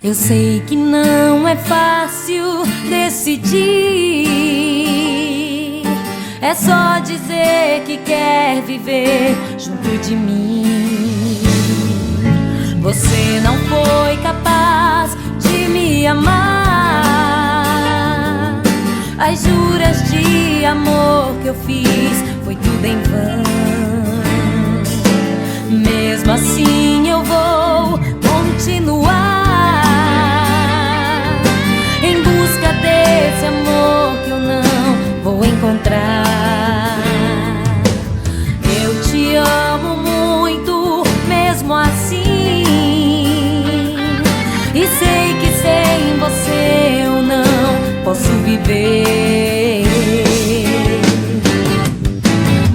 Eu sei que não é fácil decidir. É só dizer que quer viver junto de mim. Você não foi capaz de me amar. As juras de amor que eu fiz foi tudo em vão. Mesmo assim eu vou continuar em busca desse amor que eu não vou encontrar. Eu te amo muito, mesmo assim, e sei que sem você eu não posso viver.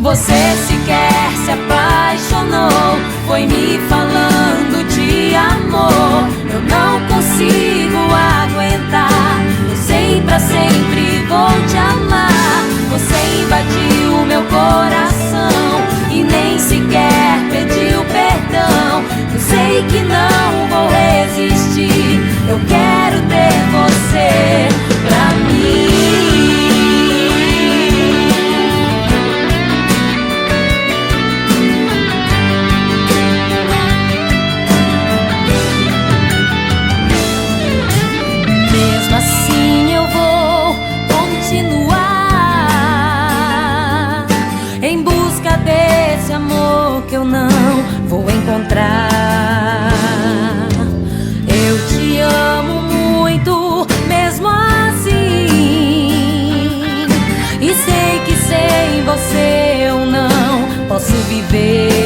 Você sequer se apaixonou, foi me falando de amor. Eu não consigo aguentar, eu sei pra sempre vou te amar. Você invadiu meu coração e nem sequer pediu perdão. Eu sei que não vou resistir, eu quero ter você pra mim. Que eu não vou encontrar. Eu te amo muito, mesmo assim, e sei que sem você eu não posso viver.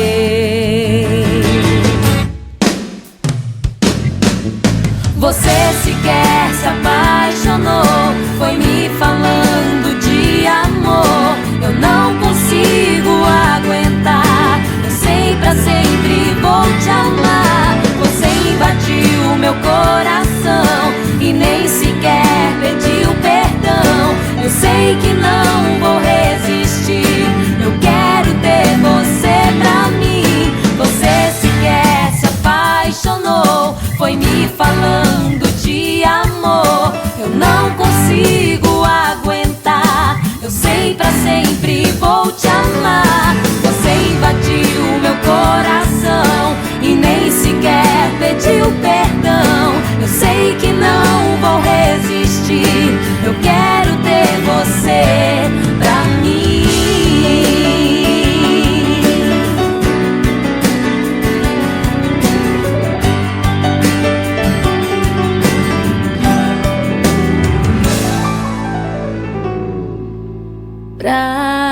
Você sequer se apaixonou, foi me falando de amor. Eu não consigo aguentar, pra sempre vou te amar. Você invadiu meu coração e nem sequer pediu perdão. Eu sei que não vou resistir, eu quero ter você pra mim. Você sequer se apaixonou, foi me falando de amor. Eu não consigo aguentar, eu sei pra sempre vou te amar. Você invadiu meu coração e nem sequer pediu perdão. Eu sei que não vou resistir, eu quero ter você pra mim. Pra